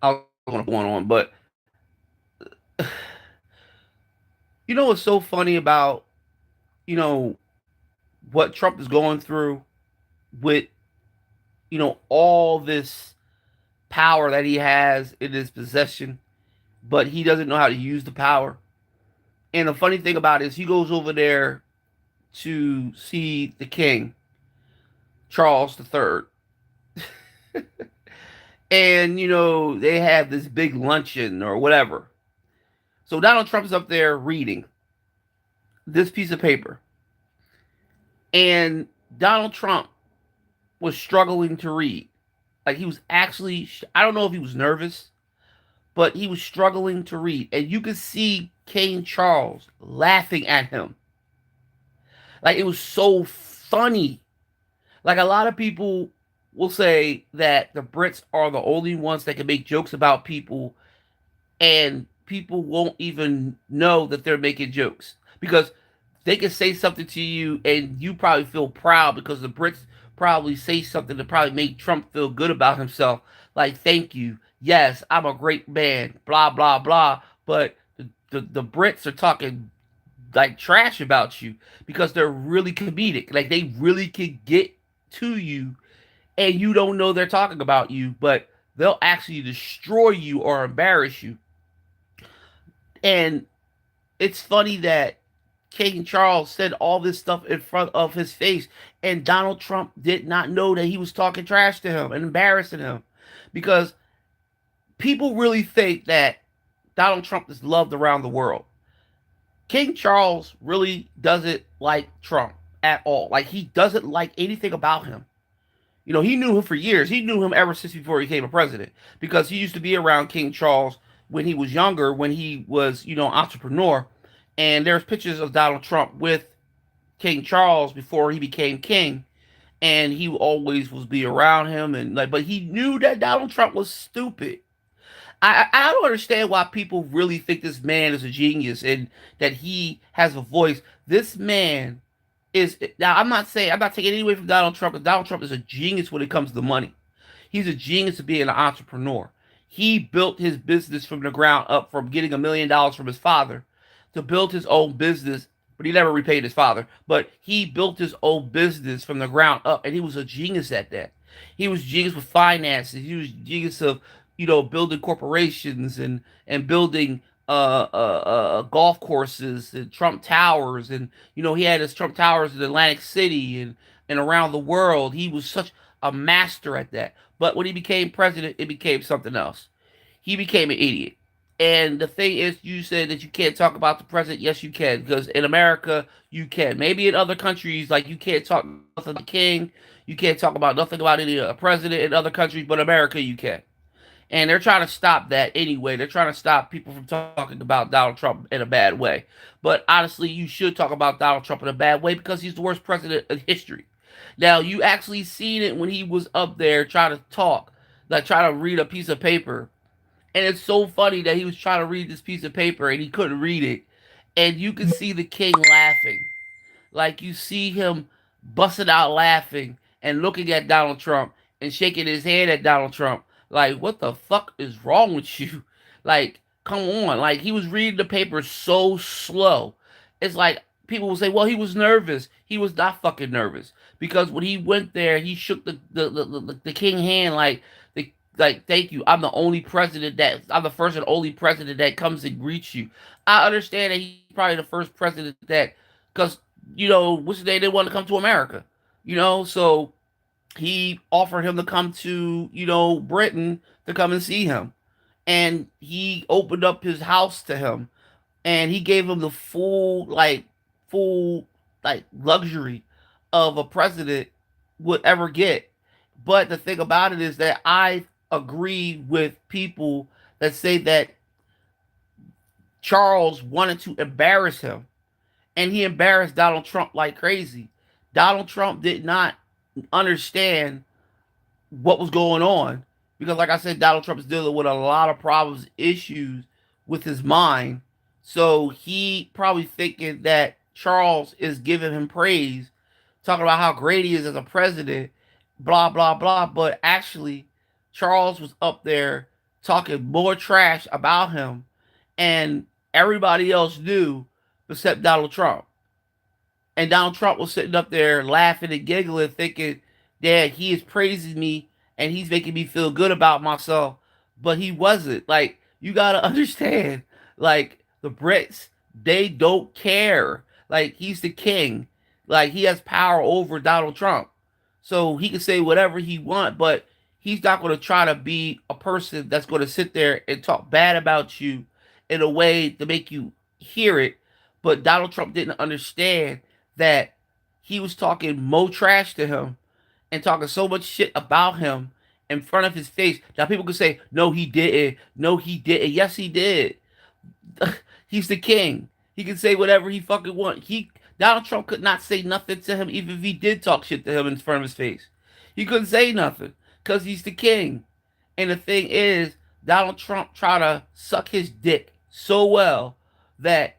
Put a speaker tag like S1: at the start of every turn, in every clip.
S1: I was going on, but you know what's so funny about you know what Trump is going through with all this power that he has in his possession, but he doesn't know how to use the power. And the funny thing about it is he goes over there to see the king, Charles III. And they have this big luncheon or whatever. So Donald Trump is up there reading this piece of paper. And Donald Trump was struggling to read. Like he was actually, I don't know if he was nervous, but he was struggling to read. And you could see King Charles laughing at him. Like it was so funny. Like a lot of people will say that the Brits are the only ones that can make jokes about people, and people won't even know that they're making jokes because they can say something to you and you probably feel proud because the Brits probably say something to probably make Trump feel good about himself. Like, thank you. Yes, I'm a great man. Blah, blah, blah. But the Brits are talking like trash about you because they're really comedic. Like, they really can get to you and you don't know they're talking about you, but they'll actually destroy you or embarrass you. And it's funny that King Charles said all this stuff in front of his face, and Donald Trump did not know that he was talking trash to him and embarrassing him because people really think that Donald Trump is loved around the world. King Charles really doesn't like Trump at all. Like, he doesn't like anything about him. He knew him for years. He knew him ever since before he became a president because he used to be around King Charles when he was younger, when he was, entrepreneur. And there's pictures of Donald Trump with King Charles before he became king, and he always was be around him and like, but he knew that Donald Trump was stupid. I don't understand why people really think this man is a genius and that he has a voice. This man is now. I'm not taking any away from Donald Trump, because Donald Trump is a genius when it comes to money. He's a genius of being an entrepreneur. He built his business from the ground up, from getting $1 million from his father to build his own business. But he never repaid his father. But he built his own business from the ground up, and he was a genius at that. He was genius with finances. He was genius of building corporations and building golf courses and Trump Towers, and he had his Trump Towers in Atlantic City and around the world. He was such a master at that. But when he became president, it became something else. He became an idiot. And the thing is, you said that you can't talk about the president. Yes, you can, because in America, you can. Maybe in other countries, like you can't talk nothing about the king, you can't talk about nothing about any president in other countries, but America, you can. And they're trying to stop that anyway. They're trying to stop people from talking about Donald Trump in a bad way. But honestly, you should talk about Donald Trump in a bad way because he's the worst president in history. Now, you actually seen it when he was up there trying to talk, like trying to read a piece of paper. And it's so funny that he was trying to read this piece of paper and he couldn't read it. And you could see the king laughing. Like you see him busting out laughing and looking at Donald Trump and shaking his head at Donald Trump. Like, what the fuck is wrong with you? Like, come on. Like, he was reading the paper so slow. It's like people will say, well, he was nervous. He was not fucking nervous. Because when he went there, he shook the king hand like, thank you. I'm the first and only president that comes and greets you. I understand that he's probably the first president that, because which they didn't want to come to America, so he offered him to come to, Britain to come and see him. And he opened up his house to him and he gave him the full, like, luxury of a president would ever get. But the thing about it is that I agree with people that say that Charles wanted to embarrass him, and he embarrassed Donald Trump like crazy. Donald Trump did not understand what was going on because, like I said, Donald Trump is dealing with a lot of problems, issues with his mind. So he probably thinking that Charles is giving him praise, talking about how great he is as a president, blah blah blah. But actually, Charles was up there talking more trash about him, and everybody else knew except Donald Trump. And Donald Trump was sitting up there laughing and giggling, thinking that he is praising me and he's making me feel good about myself. But he wasn't. Like, you gotta understand, like, the Brits, they don't care. Like, he's the king. Like, he has power over Donald Trump. So he can say whatever he want, but he's not gonna try to be a person that's gonna sit there and talk bad about you in a way to make you hear it. But Donald Trump didn't understand that he was talking mo trash to him and talking so much shit about him in front of his face. Now people could say, no, he didn't. No, he didn't. Yes, he did. He's the king. He can say whatever he fucking want. Donald Trump could not say nothing to him, even if he did talk shit to him in front of his face. He couldn't say nothing because he's the king. And the thing is, Donald Trump tried to suck his dick so well that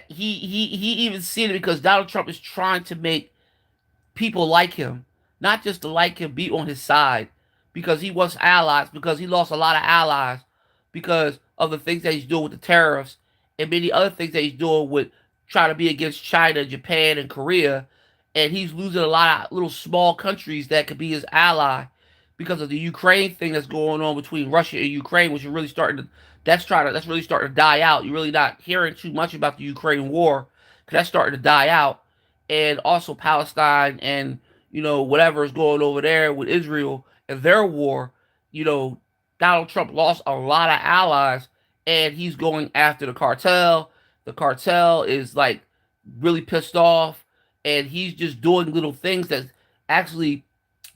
S1: he even seen it because Donald Trump is trying to make people like him, not just to like him, be on his side, because he wants allies, because he lost a lot of allies because of the things that he's doing with the tariffs and many other things that he's doing with trying to be against China, Japan, and Korea, and he's losing a lot of little small countries that could be his ally because of the Ukraine thing that's going on between Russia and Ukraine, which is really starting to that's really starting to die out. You're really not hearing too much about the Ukraine war because that's starting to die out, and also Palestine and whatever is going over there with Israel and their war. You know, Donald Trump lost a lot of allies, and he's going after the cartel. The cartel is like really pissed off, and he's just doing little things that's actually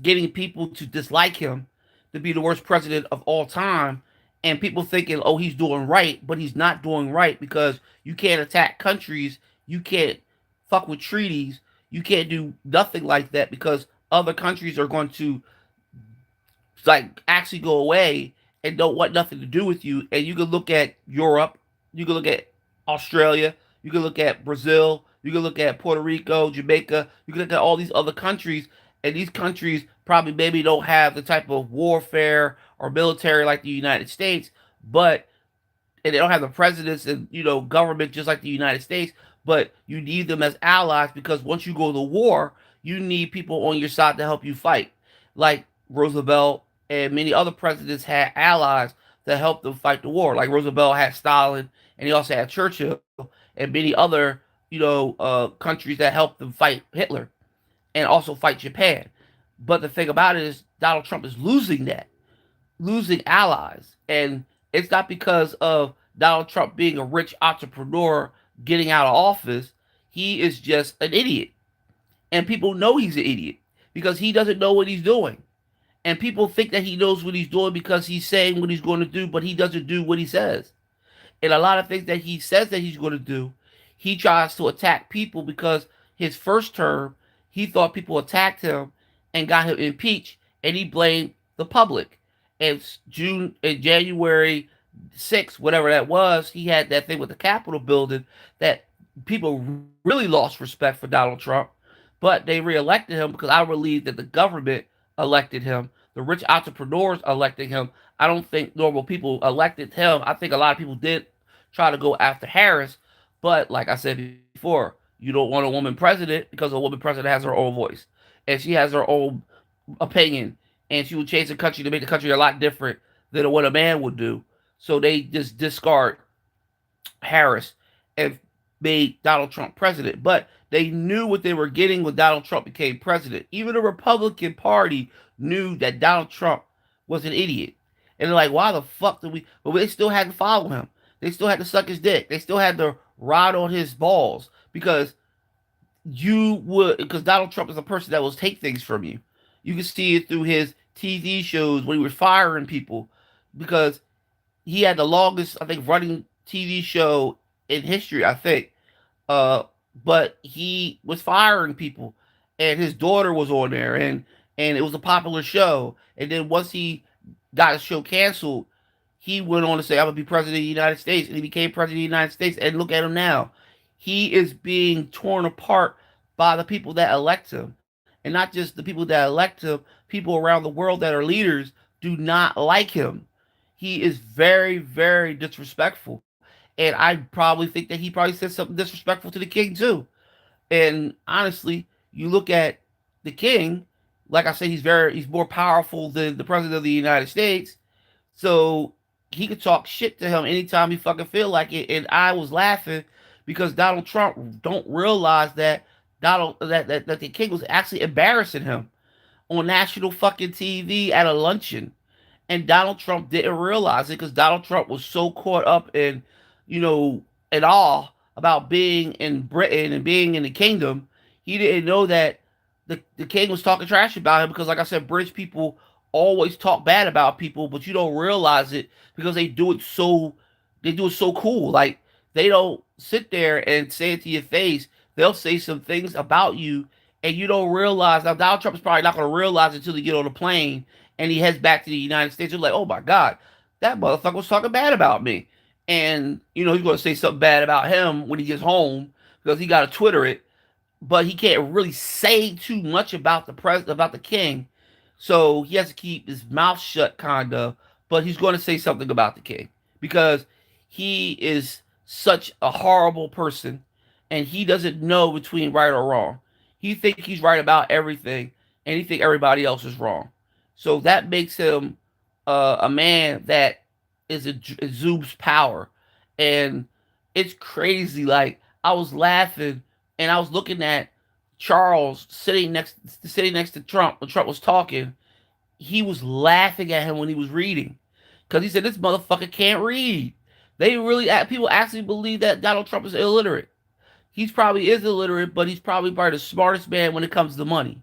S1: getting people to dislike him, to be the worst president of all time. And people thinking, oh, he's doing right, but he's not doing right because you can't attack countries, you can't fuck with treaties, you can't do nothing like that because other countries are going to like actually go away and don't want nothing to do with you. And you can look at Europe, you can look at Australia, you can look at Brazil, you can look at Puerto Rico, Jamaica, you can look at all these other countries, and these countries probably maybe don't have the type of warfare or military like the United States, but and they don't have the presidents and government just like the United States, but you need them as allies because once you go to war, you need people on your side to help you fight. Like Roosevelt and many other presidents had allies to help them fight the war. Like Roosevelt had Stalin, and he also had Churchill and many other countries that helped them fight Hitler and also fight Japan. But the thing about it is Donald Trump is losing that, losing allies. And it's not because of Donald Trump being a rich entrepreneur getting out of office. He is just an idiot. And people know he's an idiot because he doesn't know what he's doing. And people think that he knows what he's doing because he's saying what he's going to do, but he doesn't do what he says. And a lot of things that he says that he's going to do, he tries to attack people because his first term, he thought people attacked him and got him impeached, and he blamed the public. And January 6th, whatever that was, he had that thing with the Capitol building that people really lost respect for Donald Trump, but they reelected him because I believe that the government elected him. The rich entrepreneurs elected him. I don't think normal people elected him. I think a lot of people did try to go after Harris, but like I said before, you don't want a woman president because a woman president has her own voice and she has her own opinion, and she would change the country to make the country a lot different than what a man would do. So they just discard Harris and made Donald Trump president. But they knew what they were getting when Donald Trump became president. Even the Republican Party knew that Donald Trump was an idiot. And they're like, why the fuck did we? But they still had to follow him. They still had to suck his dick. They still had to ride on his balls because Donald Trump is a person that will take things from you. You can see it through his TV shows when he was firing people because he had the longest, I think, running TV show in history, I think. Uh, but he was firing people, and his daughter was on there, and it was a popular show. And then once he got his show canceled, he went on to say, "I'm gonna be president of the United States," and he became president of the United States. And look at him now; he is being torn apart by the people that elect him, and not just the people that elect him. People around the world that are leaders do not like him. He is very, very disrespectful. And I probably think that he probably said something disrespectful to the king too. And honestly, you look at the king, like I said, he's more powerful than the president of the United States. So he could talk shit to him anytime he fucking feel like it. And I was laughing because Donald Trump don't realize that that the king was actually embarrassing him on national fucking TV at a luncheon. And Donald Trump didn't realize it because Donald Trump was so caught up in, you know, in awe about being in Britain and being in the kingdom, he didn't know that the king was talking trash about him because, like I said, British people always talk bad about people, but you don't realize it because they do it so cool. Like they don't sit there and say it to your face. They'll say some things about you, and you don't realize. Now Donald Trump is probably not going to realize it until he get on the plane and he heads back to the United States. You're like, oh my God, that motherfucker was talking bad about me. And, he's going to say something bad about him when he gets home because he got to Twitter it. But he can't really say too much about about the king. So he has to keep his mouth shut, kind of. But he's going to say something about the king because he is such a horrible person and he doesn't know between right or wrong. He thinks he's right about everything and he thinks everybody else is wrong. So that makes him a man that exudes power, and it's crazy. Like I was laughing, and I was looking at Charles sitting next to Trump when Trump was talking. He was laughing at him when he was reading, because he said this motherfucker can't read. They really people actually believe that Donald Trump is illiterate. He's probably is illiterate, but he's probably the smartest man when it comes to money.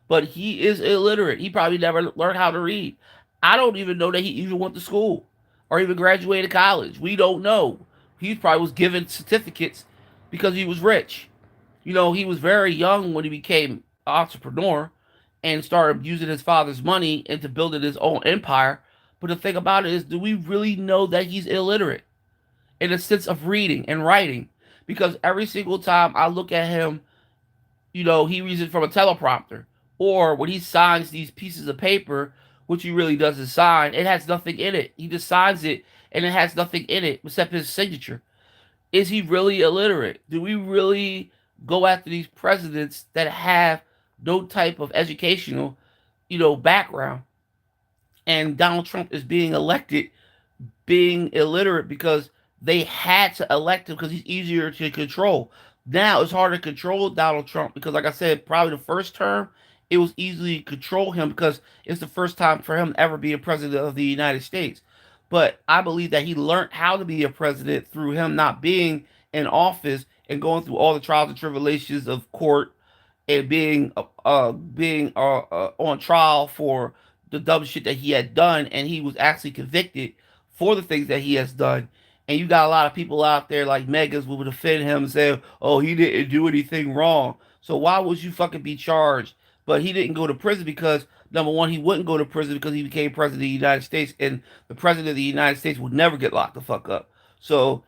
S1: But he is illiterate. He probably never learned how to read. I don't even know that he even went to school or even graduated college. We don't know. He probably was given certificates because he was rich. He was very young when he became an entrepreneur and started using his father's money into building his own empire. But the thing about it is, do we really know that he's illiterate in a sense of reading and writing? Because every single time I look at him, he reads it from a teleprompter. Or when he signs these pieces of paper, which he really doesn't sign, it has nothing in it. He just signs it and it has nothing in it except his signature. Is he really illiterate? Do we really go after these presidents that have no type of educational, background? And Donald Trump is being elected being illiterate because they had to elect him because he's easier to control. Now it's hard to control Donald Trump because, like I said, probably the first term it was easily control him because it's the first time for him ever being president of the United States. But I believe that he learned how to be a president through him not being in office and going through all the trials and tribulations of court and being on trial for the dumb shit that he had done, and he was actually convicted for the things that he has done. And you got a lot of people out there like Megas who would defend him and say, "Oh, he didn't do anything wrong." So why would you fucking be charged? But he didn't go to prison because number one, he wouldn't go to prison because he became president of the United States, and the president of the United States would never get locked the fuck up. So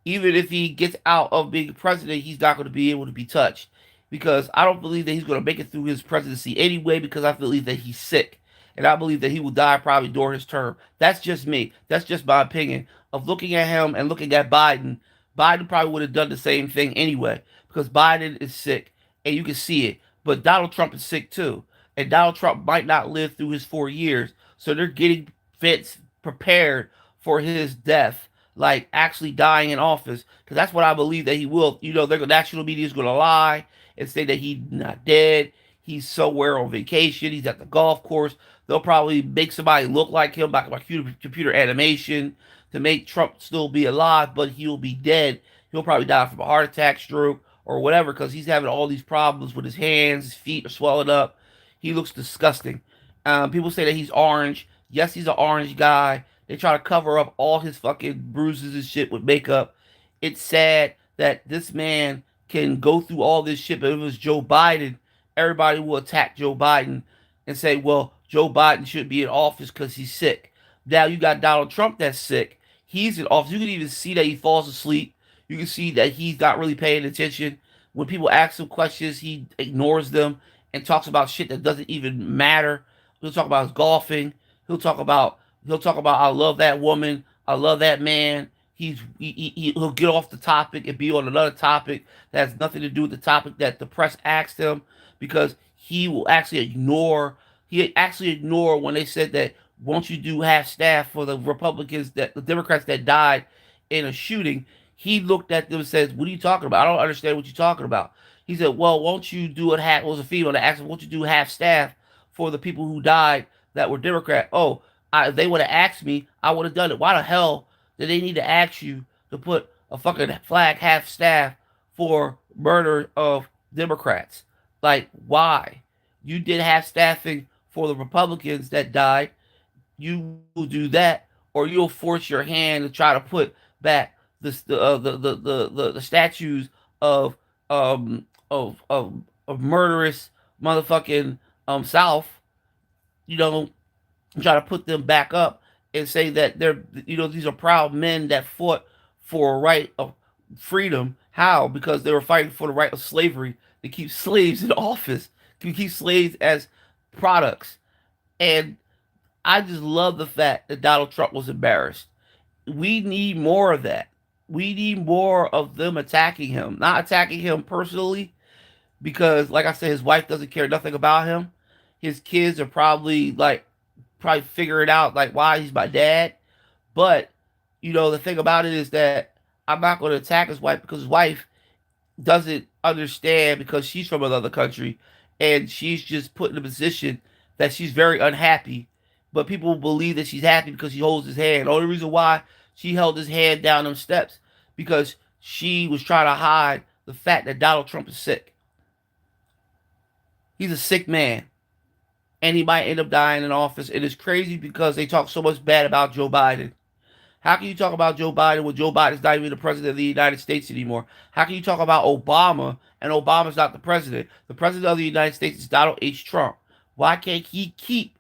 S1: even if he gets out of being president, he's not going to be able to be touched because I don't believe that he's going to make it through his presidency anyway because I believe that he's sick. And I believe that he will die probably during his term. That's just me. That's just my opinion of looking at him and looking at Biden. Biden probably would have done the same thing anyway because Biden is sick and you can see it. But Donald Trump is sick too. And Donald Trump might not live through his 4 years. So they're getting Vince prepared for his death, like actually dying in office, because that's what I believe that he will. The national media is going to lie and say that he's not dead. He's somewhere on vacation. He's at the golf course. They'll probably make somebody look like him by computer animation to make Trump still be alive, but he'll be dead. He'll probably die from a heart attack, stroke, or whatever, because he's having all these problems with his hands. His feet are swelling up. He looks disgusting. People say that he's orange. Yes, he's an orange guy. They try to cover up all his fucking bruises and shit with makeup. It's sad that this man can go through all this shit, but if it was Joe Biden, everybody will attack Joe Biden and say, well, Joe Biden should be in office because he's sick. Now you got Donald Trump that's sick. He's in office. You can even see that he falls asleep. You can see that he's not really paying attention. When people ask him questions, he ignores them and talks about shit that doesn't even matter. He'll talk about his golfing. He'll talk about He'll talk about I love that woman, I love that man. He'll get off the topic and be on another topic that has nothing to do with the topic that the press asked him, because he actually ignored when they said that won't you do half staff for the Republicans, that the Democrats that died in a shooting. He looked at them and says, "What are you talking about? I don't understand what you're talking about." He said, "Well, won't you do it half?" It was a female that asked him, "Won't you do half staff for the people who died that were Democrat?" Oh, if they would have asked me, I would have done it. Why the hell did they need to ask you to put a fucking flag half staff for murder of Democrats? Like, why? You did half staffing for the Republicans that died. You will do that, or you'll force your hand to try to put back the statues of of murderous motherfucking South. You know, try to put them back up and say that they're, these are proud men that fought for a right of freedom. How? Because they were fighting for the right of slavery to keep slaves in office, to keep slaves as products. And I just love the fact that Donald Trump was embarrassed. We need more of that. We need more of them attacking him, not attacking him personally, because, like I said, his wife doesn't care nothing about him. His kids are probably figuring out like why he's my dad. But the thing about it is that I'm not going to attack his wife, because his wife doesn't understand, because she's from another country and she's just put in a position that she's very unhappy. But people believe that she's happy because she holds his hand. The only reason why she held his hand down them steps, because she was trying to hide the fact that Donald Trump is sick. He's a sick man, and he might end up dying in office. And it's crazy because they talk so much bad about Joe Biden. How can you talk about Joe Biden when Joe Biden's not even the president of the United States anymore? How can you talk about Obama and Obama's not the president? The president of the United States is Donald H. Trump. Why can't he keep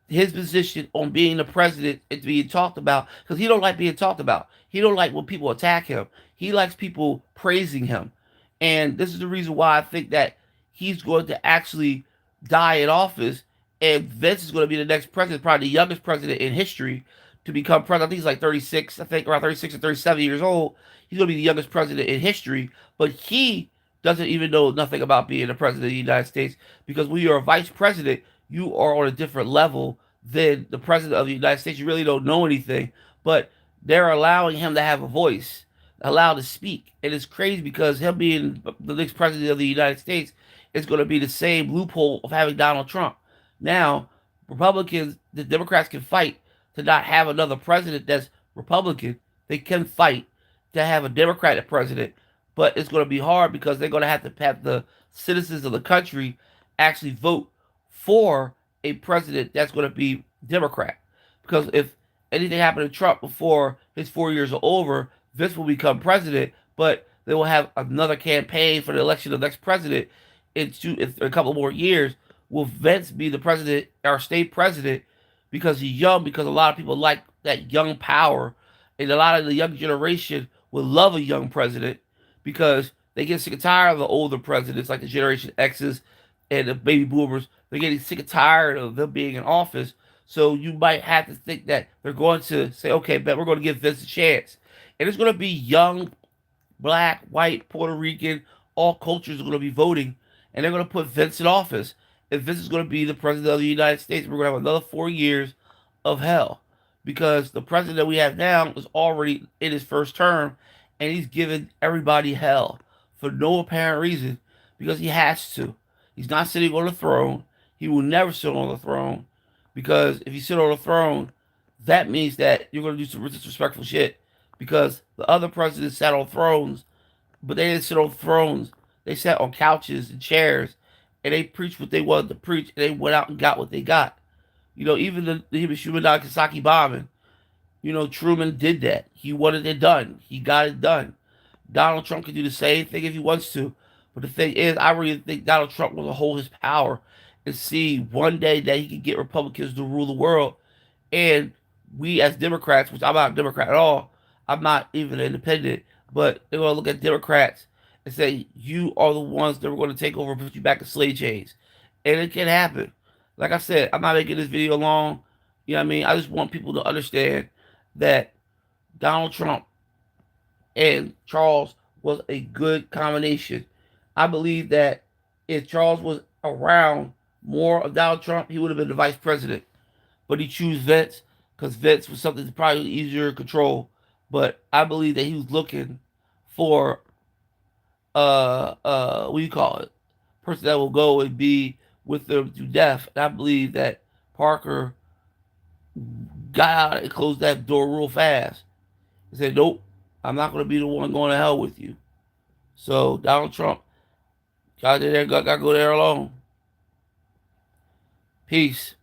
S1: his position on being the president and being talked about? Because he don't like being talked about. He don't like when people attack him. He likes people praising him. And this is the reason why I think that he's going to actually die in office, and Vince is going to be the next president, probably the youngest president in history to become president. I think he's like 36, I think around 36 or 37 years old. He's going to be the youngest president in history, but he doesn't even know nothing about being the president of the United States, because when you're a vice president, you are on a different level than the president of the United States. You really don't know anything, but they're allowing him to have a voice, allowed to speak. And it's crazy because him being the next president of the United States is going to be the same loophole of having Donald Trump. Now, Republicans, the Democrats can fight to not have another president that's Republican. They can fight to have a Democratic president, but it's going to be hard because they're going to have the citizens of the country actually vote for a president that's going to be Democrat. Because if anything happened to Trump before his 4 years are over, Vince will become president, but they will have another campaign for the election of the next president in a couple more years. Will Vince be the president, our state president, because he's young? Because a lot of people like that young power, and a lot of the young generation would love a young president because they get sick and tired of the older presidents, like the Generation X's and the baby boomers. They're getting sick and tired of them being in office. So you might have to think that they're going to say, okay, but we're going to give Vince a chance. And it's going to be young, black, white, Puerto Rican, all cultures are going to be voting, and they're going to put Vince in office. And Vince is going to be the president of the United States. We're going to have another 4 years of hell, because the president that we have now is already in his first term, and he's giving everybody hell for no apparent reason, because he has to. He's not sitting on the throne. He will never sit on the throne, because if you sit on the throne, that means that you're going to do some disrespectful shit. Because the other presidents sat on thrones, but they didn't sit on thrones. They sat on couches and chairs, and they preached what they wanted to preach, and they went out and got what they got. Even the Hiroshima Nagasaki bombing, Truman did that. He wanted it done. He got it done. Donald Trump can do the same thing if he wants to. But the thing is, I really think Donald Trump will hold his power and see one day that he can get Republicans to rule the world. And we as Democrats, which I'm not a Democrat at all, I'm not even independent, but they're going to look at Democrats and say, you are the ones that are going to take over and put you back in slave chains. And it can happen. Like I said, I'm not making this video long. You know what I mean? I just want people to understand that Donald Trump and Charles was a good combination. I believe that if Charles was around more of Donald Trump, he would have been the vice president. But he chose Vince because Vince was something that's probably easier to control. But I believe that he was looking for what do you call it? Person that will go and be with them to death. And I believe that Parker got out and closed that door real fast. He said, "Nope, I'm not going to be the one going to hell with you." So Donald Trump got there, got to go there alone. Peace.